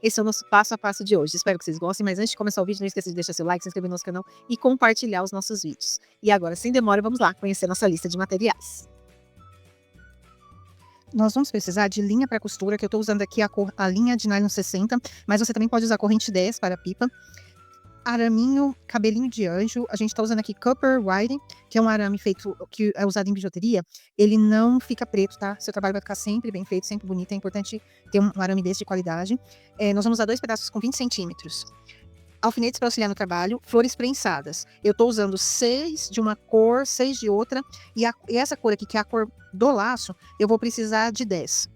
esse é o nosso passo a passo de hoje. Espero que vocês gostem, mas antes de começar o vídeo, não esqueça de deixar seu like, se inscrever no nosso canal e compartilhar os nossos vídeos. E agora, sem demora, vamos lá conhecer nossa lista de materiais. Nós vamos precisar de linha para costura, que eu estou usando aqui a linha de nylon 60, mas você também pode usar corrente 10 para a pipa. Araminho, cabelinho de anjo, a gente está usando aqui Copper Wire, que é um arame feito, que é usado em bijuteria, ele não fica preto, tá? Seu trabalho vai ficar sempre bem feito, sempre bonito, é importante ter um arame desse de qualidade. Nós vamos usar 2 pedaços com 20 centímetros. Alfinetes para auxiliar no trabalho, flores prensadas. Eu estou usando 6 de uma cor, 6 de outra, e essa cor aqui, que é a cor do laço, eu vou precisar de 10.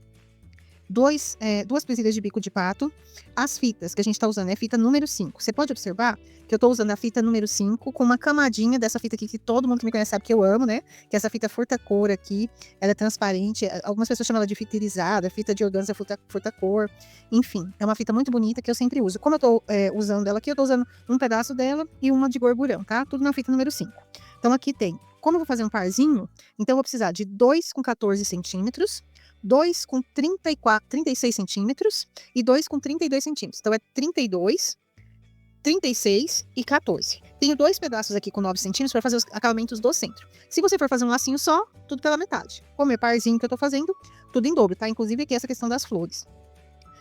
Duas presilhas de bico de pato. As fitas que a gente está usando é fita número 5. Você pode observar que eu estou usando a fita número 5 com uma camadinha dessa fita aqui que todo mundo que me conhece sabe que eu amo, né? Que é essa fita furta-cor aqui. Ela é transparente. Algumas pessoas chamam ela de fita irisada, fita de organza furta-cor. Enfim, é uma fita muito bonita que eu sempre uso. Como eu estou usando ela aqui, eu estou usando um pedaço dela e uma de gorgurão, tá? Tudo na fita número 5. Então aqui tem. Como eu vou fazer um parzinho, então eu vou precisar de 2 com 14 centímetros. 2 com 36 centímetros e 2 com 32 centímetros. Então, é 32, 36 e 14. Tenho 2 pedaços aqui com 9 centímetros para fazer os acabamentos do centro. Se você for fazer um lacinho só, tudo pela metade. Como é parzinho que eu tô fazendo, tudo em dobro, tá? Inclusive aqui essa questão das flores.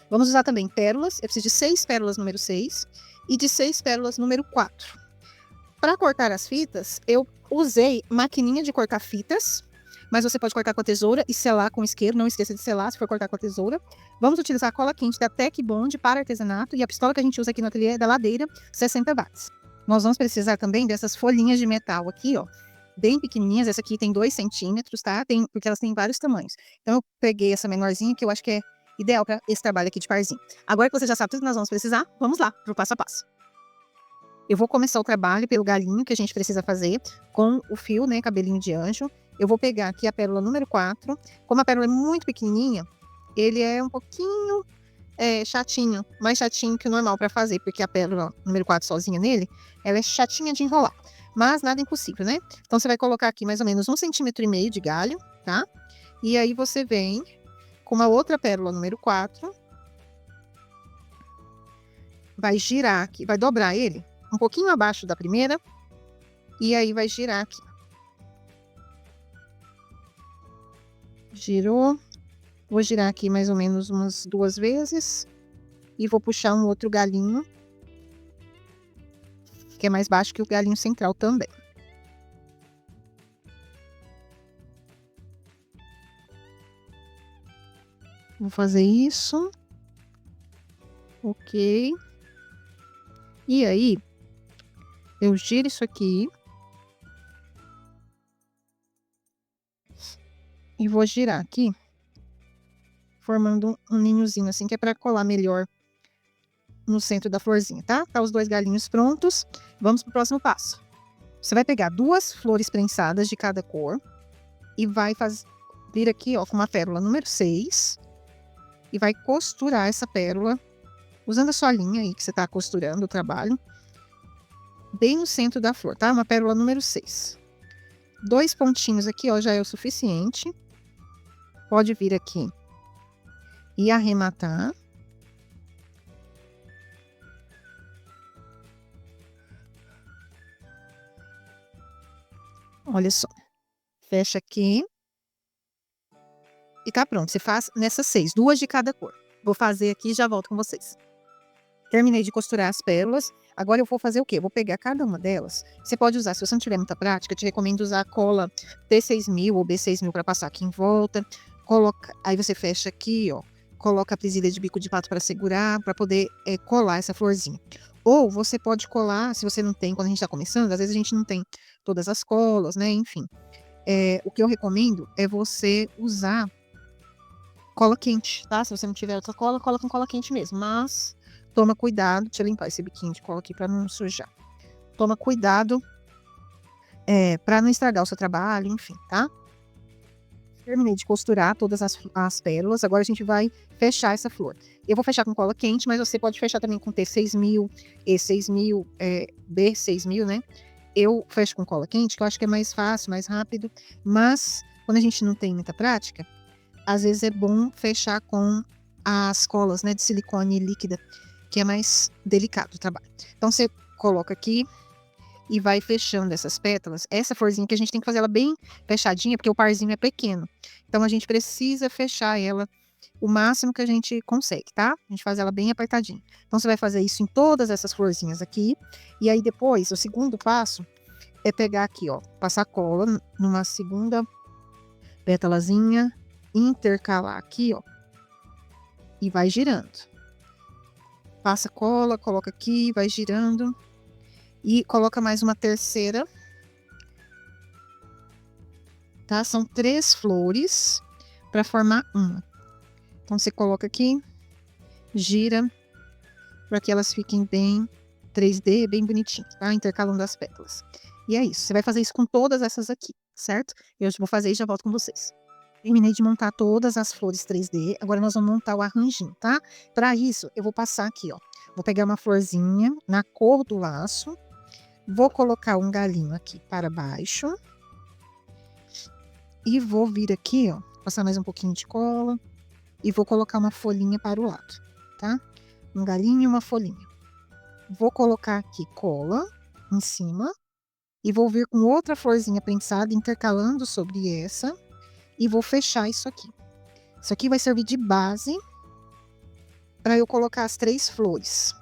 Vamos usar também pérolas. Eu preciso de 6 pérolas número 6 e de 6 pérolas número 4. Para cortar as fitas, eu usei maquininha de cortar fitas, mas você pode cortar com a tesoura e selar com isqueiro. Não esqueça de selar se for cortar com a tesoura. Vamos utilizar a cola quente da Tec Bond para artesanato e a pistola que a gente usa aqui no ateliê é da Ladeira, 60 watts. Nós vamos precisar também dessas folhinhas de metal aqui, ó, bem pequenininhas. Essa aqui tem 2 centímetros, tá? Porque elas têm vários tamanhos. Então eu peguei essa menorzinha que eu acho que é ideal para esse trabalho aqui de parzinho. Agora que você já sabe tudo que nós vamos precisar, vamos lá pro passo a passo. Eu vou começar o trabalho pelo galinho que a gente precisa fazer com o fio, né, cabelinho de anjo. Eu vou pegar aqui a pérola número 4. Como a pérola é muito pequenininha, ele é um pouquinho chatinho, mais chatinho que o normal para fazer, porque a pérola número 4 sozinha nele, ela é chatinha de enrolar. Mas nada impossível, né? Então você vai colocar aqui mais ou menos 1,5 cm de galho, tá? E aí você vem com uma outra pérola número 4, vai girar aqui, vai dobrar ele um pouquinho abaixo da primeira, e aí vai girar aqui. Girou. Vou girar aqui mais ou menos umas 2 vezes. E vou puxar um outro galinho, que é mais baixo que o galinho central também. Vou fazer isso. Ok. E aí, eu giro isso aqui. E vou girar aqui, formando um ninhozinho assim, que é para colar melhor no centro da florzinha, tá? Tá os 2 galinhos prontos. Vamos pro próximo passo. Você vai pegar 2 flores prensadas de cada cor e vai vir aqui, ó, com uma pérola número 6 e vai costurar essa pérola usando a sua linha aí que você tá costurando o trabalho bem no centro da flor, tá? Uma pérola número 6. 2 pontinhos aqui, ó, já é o suficiente. Pode vir aqui e arrematar. Olha só. Fecha aqui. E tá pronto. Você faz nessas 6, 2 de cada cor. Vou fazer aqui e já volto com vocês. Terminei de costurar as pérolas. Agora eu vou fazer o quê? Eu vou pegar cada uma delas. Você pode usar, se você não tiver muita prática, eu te recomendo usar a cola T6000 ou B6000 para passar aqui em volta. Aí você fecha aqui, ó. Coloca a presilha de bico de pato para segurar, para poder colar essa florzinha. Ou você pode colar, se você não tem, quando a gente está começando, às vezes a gente não tem todas as colas, né? Enfim. O que eu recomendo é você usar cola quente, tá? Se você não tiver outra cola, cola com cola quente mesmo. Mas toma cuidado. Deixa eu limpar esse biquinho de cola aqui para não sujar. Toma cuidado para não estragar o seu trabalho, enfim, tá? Terminei de costurar todas as pérolas. Agora a gente vai fechar essa flor. Eu vou fechar com cola quente, mas você pode fechar também com T6000, E6000, B6000, né? Eu fecho com cola quente, que eu acho que é mais fácil, mais rápido. Mas quando a gente não tem muita prática, às vezes é bom fechar com as colas, né, de silicone líquida, que é mais delicado o trabalho. Então, você coloca aqui e vai fechando essas pétalas. Essa florzinha que a gente tem que fazer ela bem fechadinha, porque o parzinho é pequeno. Então, a gente precisa fechar ela o máximo que a gente consegue, tá? A gente faz ela bem apertadinha. Então, você vai fazer isso em todas essas florzinhas aqui. E aí, depois, o segundo passo é pegar aqui, ó, passar cola numa segunda pétalazinha, intercalar aqui, ó, e vai girando. Passa cola, coloca aqui, vai girando e coloca mais uma terceira, tá? São 3 flores para formar uma. Então, você coloca aqui, gira, para que elas fiquem bem 3D, bem bonitinhas, tá? Intercalando as pétalas. E é isso. Você vai fazer isso com todas essas aqui, certo? Eu vou fazer e já volto com vocês. Terminei de montar todas as flores 3D. Agora nós vamos montar o arranjinho, tá? Para isso, eu vou passar aqui, ó. Vou pegar uma florzinha na cor do laço. Vou colocar um galinho aqui para baixo. E vou vir aqui, ó. Passar mais um pouquinho de cola. E vou colocar uma folhinha para o lado, tá? Um galinho e uma folhinha. Vou colocar aqui cola em cima. E vou vir com outra florzinha prensada, intercalando sobre essa. E vou fechar isso aqui. Isso aqui vai servir de base para eu colocar as 3 flores.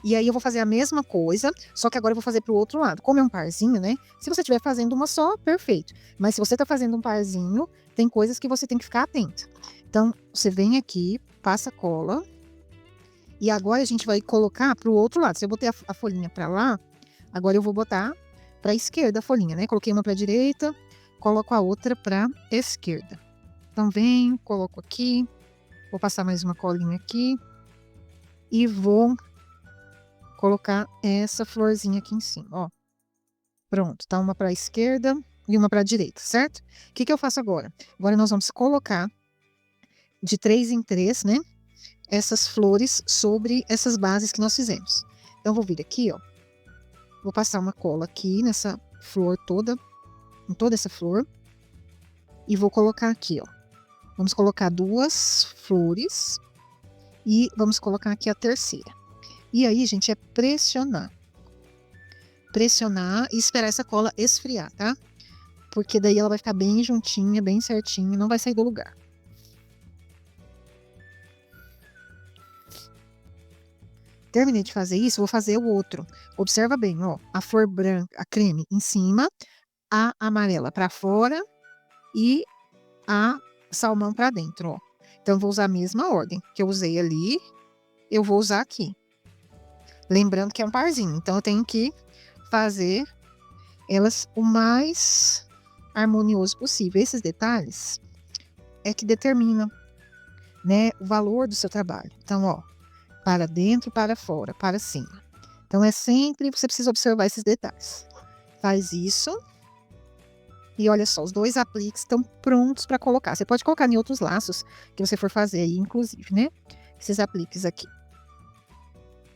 E aí eu vou fazer a mesma coisa, só que agora eu vou fazer pro outro lado. Como é um parzinho, né? Se você estiver fazendo uma só, perfeito. Mas se você tá fazendo um parzinho, tem coisas que você tem que ficar atenta. Então, você vem aqui, passa cola. E agora a gente vai colocar pro outro lado. Se eu botei a folhinha para lá, agora eu vou botar para a esquerda a folhinha, né? Coloquei uma para a direita, coloco a outra para a esquerda. Então, venho, coloco aqui, vou passar mais uma colinha aqui e vou colocar essa florzinha aqui em cima, ó. Pronto, tá uma para a esquerda e uma para a direita, certo? O que que eu faço agora? Agora nós vamos colocar de 3 em 3, né? Essas flores sobre essas bases que nós fizemos. Então, eu vou vir aqui, ó. Vou passar uma cola aqui nessa flor toda, em toda essa flor. E vou colocar aqui, ó. Vamos colocar 2 flores. E vamos colocar aqui a terceira. E aí, gente, é pressionar. Pressionar e esperar essa cola esfriar, tá? Porque daí ela vai ficar bem juntinha, bem certinha, não vai sair do lugar. Terminei de fazer isso, vou fazer o outro. Observa bem, ó, a flor branca, a creme em cima, a amarela para fora e a salmão para dentro, ó. Então, vou usar a mesma ordem que eu usei ali, eu vou usar aqui. Lembrando que é um parzinho, então eu tenho que fazer elas o mais harmonioso possível. Esses detalhes é que determinam, né, o valor do seu trabalho. Então, ó, para dentro, para fora, para cima. Então, é sempre, você precisa observar esses detalhes. Faz isso. E olha só, os 2 apliques estão prontos para colocar. Você pode colocar em outros laços que você for fazer aí, inclusive, né? Esses apliques aqui.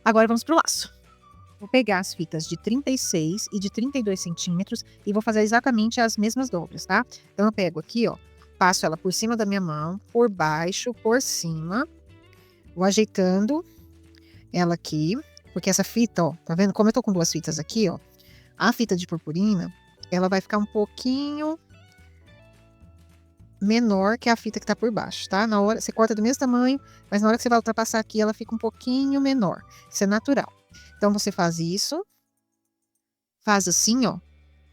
Agora vamos pro laço. Vou pegar as fitas de 36 e de 32 centímetros e vou fazer exatamente as mesmas dobras, tá? Então, eu pego aqui, ó, passo ela por cima da minha mão, por baixo, por cima. Vou ajeitando ela aqui, porque essa fita, ó, tá vendo? Como eu tô com 2 fitas aqui, ó, a fita de purpurina, ela vai ficar um pouquinho menor que a fita que tá por baixo, tá? Na hora, você corta do mesmo tamanho, mas na hora que você vai ultrapassar aqui, ela fica um pouquinho menor. Isso é natural. Então, você faz isso, faz assim, ó.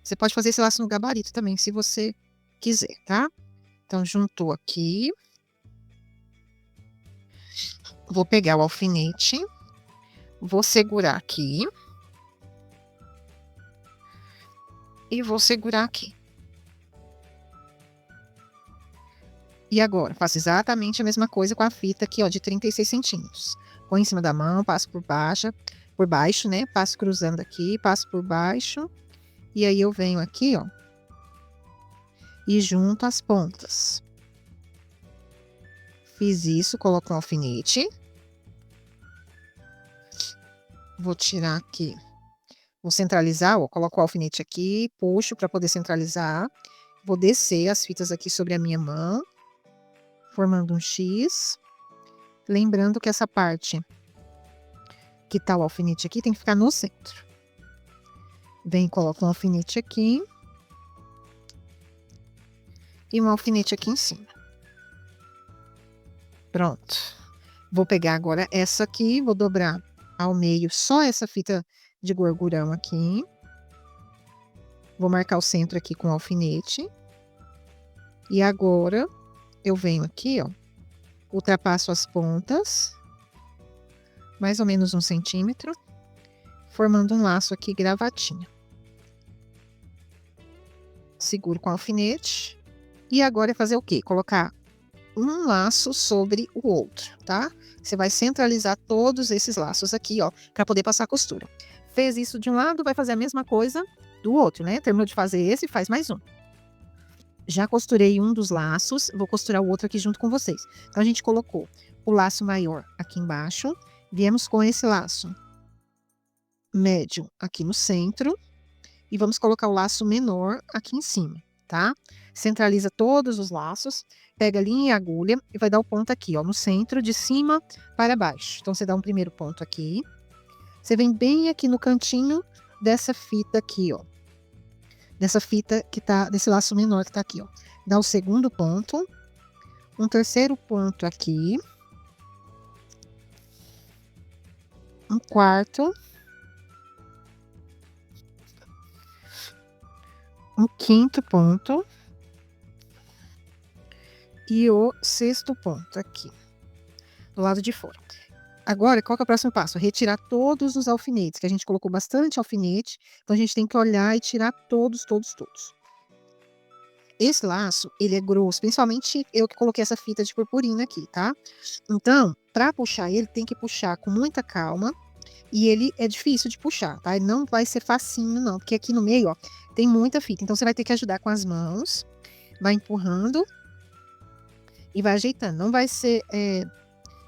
Você pode fazer esse laço no gabarito também, se você quiser, tá? Então, juntou aqui. Vou pegar o alfinete, vou segurar aqui. E vou segurar aqui. E agora, faço exatamente a mesma coisa com a fita aqui, ó, de 36 centímetros. Põe em cima da mão, passo por baixo, né? Passo cruzando aqui, passo por baixo. E aí, eu venho aqui, ó. E junto as pontas. Fiz isso, coloco o alfinete. Vou tirar aqui. Vou centralizar, ó. Coloco o alfinete aqui, puxo para poder centralizar. Vou descer as fitas aqui sobre a minha mão, formando um X. Lembrando que essa parte que tá o alfinete aqui tem que ficar no centro. Vem, coloca um alfinete aqui. E um alfinete aqui em cima. Pronto. Vou pegar agora essa aqui, vou dobrar ao meio só essa fita de gorgurão aqui. Vou marcar o centro aqui com o alfinete. E agora, eu venho aqui, ó, ultrapasso as pontas, mais ou menos 1 centímetro, formando um laço aqui gravatinho. Seguro com o alfinete. E agora é fazer o quê? Colocar um laço sobre o outro, tá? Você vai centralizar todos esses laços aqui, ó, para poder passar a costura. Fez isso de um lado, vai fazer a mesma coisa do outro, né? Terminou de fazer esse, faz mais um. Já costurei um dos laços, vou costurar o outro aqui junto com vocês. Então, a gente colocou o laço maior aqui embaixo, viemos com esse laço médio aqui no centro, e vamos colocar o laço menor aqui em cima, tá? Centraliza todos os laços, pega a linha e a agulha e vai dar o ponto aqui, ó, no centro, de cima para baixo. Então, você dá um primeiro ponto aqui, você vem bem aqui no cantinho dessa fita aqui, ó. Dessa fita que tá, desse laço menor que tá aqui, ó. Dá o segundo ponto, um terceiro ponto aqui, um quarto, um quinto ponto e o sexto ponto aqui, do lado de fora. Agora, qual que é o próximo passo? Retirar todos os alfinetes, que a gente colocou bastante alfinete, então a gente tem que olhar e tirar todos, todos, todos. Esse laço, ele é grosso, principalmente eu que coloquei essa fita de purpurina aqui, tá? Então, para puxar ele, tem que puxar com muita calma, e ele é difícil de puxar, tá? Ele não vai ser facinho, não, porque aqui no meio, ó, tem muita fita, então você vai ter que ajudar com as mãos, vai empurrando e vai ajeitando. Não vai ser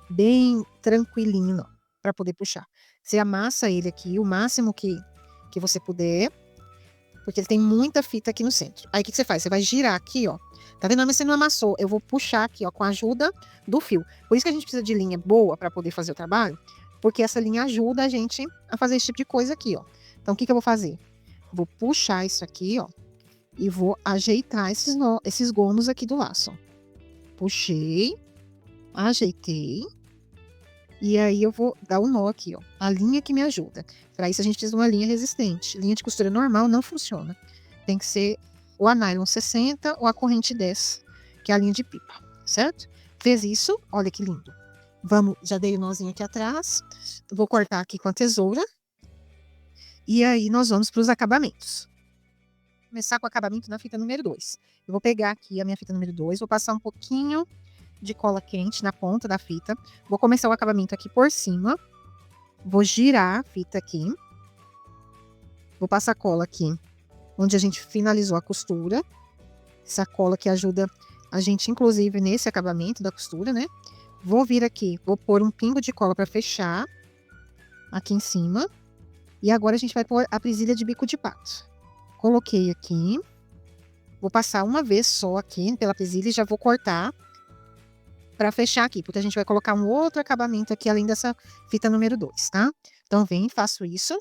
bem tranquilinho, não, para poder puxar. Você amassa ele aqui o máximo que você puder, porque ele tem muita fita aqui no centro. Aí, o que você faz? Você vai girar aqui, ó. Tá vendo? Mas você não amassou. Eu vou puxar aqui, ó, com a ajuda do fio. Por isso que a gente precisa de linha boa para poder fazer o trabalho, porque essa linha ajuda a gente a fazer esse tipo de coisa aqui, ó. Então, o que eu vou fazer? Vou puxar isso aqui, ó, e vou ajeitar esses gomos aqui do laço, ó. Puxei, ajeitei. E aí eu vou dar o nó aqui, ó, a linha que me ajuda. Para isso a gente precisa de uma linha resistente. Linha de costura normal não funciona. Tem que ser ou a nylon 60 ou a corrente 10, que é a linha de pipa, certo? Fez isso, olha que lindo. Vamos, já dei o nozinho aqui atrás. Vou cortar aqui com a tesoura. E aí nós vamos para os acabamentos. Vou começar com o acabamento na fita número 2. Eu vou pegar aqui a minha fita número 2, vou passar um pouquinho de cola quente na ponta da fita. Vou começar o acabamento aqui por cima. Vou girar a fita aqui. Vou passar cola aqui, onde a gente finalizou a costura. Essa cola que ajuda a gente, inclusive, nesse acabamento da costura, né? Vou vir aqui, vou pôr um pingo de cola para fechar aqui em cima. E agora a gente vai pôr a presilha de bico de pato. Coloquei aqui. Vou passar uma vez só aqui pela presilha e já vou cortar para fechar aqui, porque a gente vai colocar um outro acabamento aqui, além dessa fita número 2, tá? Então, vem, faço isso.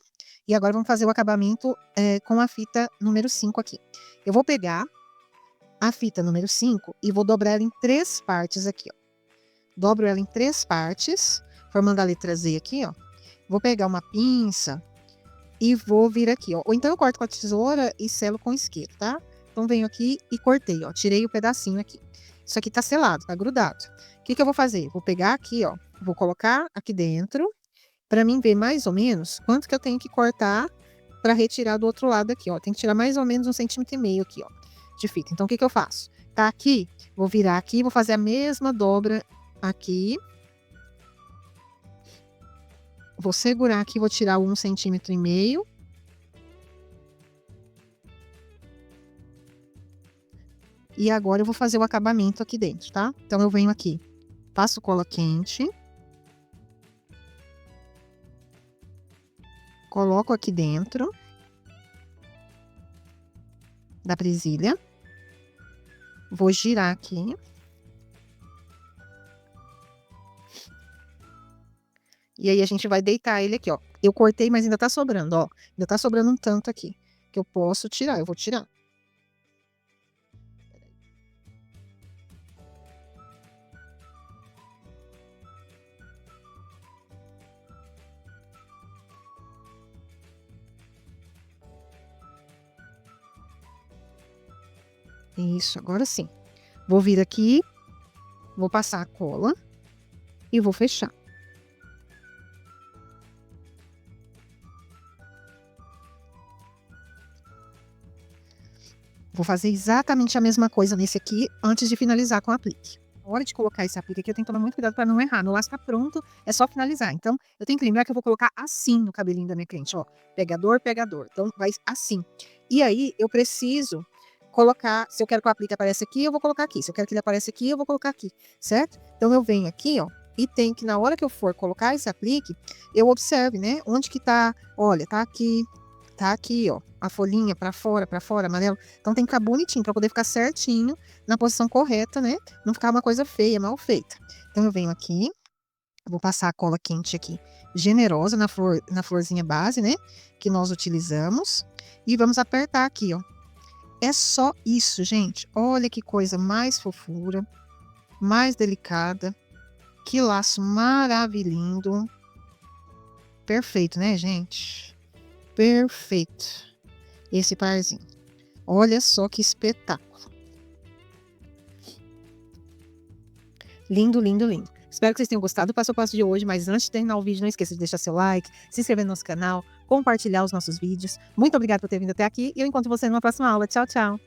E agora vamos fazer o acabamento com a fita número 5 aqui. Eu vou pegar a fita número 5 e vou dobrar ela em 3 partes aqui, ó. Dobro ela em 3 partes, formando a letra Z aqui, ó. Vou pegar uma pinça e vou vir aqui, ó. Ou então eu corto com a tesoura e selo com isqueiro, tá? Então, venho aqui e cortei, ó. Tirei o pedacinho aqui. Isso aqui tá selado, tá grudado. O que eu vou fazer? Vou pegar aqui, ó. Vou colocar aqui dentro, para mim ver mais ou menos quanto que eu tenho que cortar para retirar do outro lado aqui, ó. Tem que tirar mais ou menos 1,5 centímetro aqui, ó, de fita. Então, o que eu faço? Tá aqui, vou virar aqui, vou fazer a mesma dobra aqui. Vou segurar aqui, vou tirar 1,5 centímetro. E agora eu vou fazer o acabamento aqui dentro, tá? Então, eu venho aqui, passo cola quente. Coloco aqui dentro da presilha. Vou girar aqui. E aí a gente vai deitar ele aqui, ó. Eu cortei, mas ainda tá sobrando, ó. Ainda tá sobrando um tanto aqui, que eu posso tirar, eu vou tirar. Isso, agora sim. Vou vir aqui, vou passar a cola e vou fechar. Vou fazer exatamente a mesma coisa nesse aqui, antes de finalizar com o aplique. Na hora de colocar esse aplique aqui, eu tenho que tomar muito cuidado para não errar. No laço tá pronto, é só finalizar. Então, eu tenho que lembrar que eu vou colocar assim no cabelinho da minha cliente, ó. Pegador, pegador. Então, vai assim. E aí, eu preciso colocar, se eu quero que o aplique apareça aqui, eu vou colocar aqui. Se eu quero que ele apareça aqui, eu vou colocar aqui, certo? Então, eu venho aqui, ó, e tem que, na hora que eu for colocar esse aplique, eu observe, né? Onde que tá, olha, tá aqui, ó, a folhinha para fora, amarelo. Então tem que ficar bonitinho para poder ficar certinho na posição correta, né? Não ficar uma coisa feia, mal feita. Então eu venho aqui, vou passar a cola quente aqui, generosa na florzinha base, né? Que nós utilizamos. E vamos apertar aqui, ó. É só isso, gente. Olha que coisa mais fofura, mais delicada. Que laço maravilhoso. Perfeito, né, gente? Perfeito. Esse parzinho. Olha só que espetáculo. Lindo, lindo, lindo. Espero que vocês tenham gostado do passo a passo de hoje, mas antes de terminar o vídeo, não esqueça de deixar seu like, se inscrever no nosso canal, compartilhar os nossos vídeos. Muito obrigada por ter vindo até aqui e eu encontro você numa próxima aula. Tchau, tchau!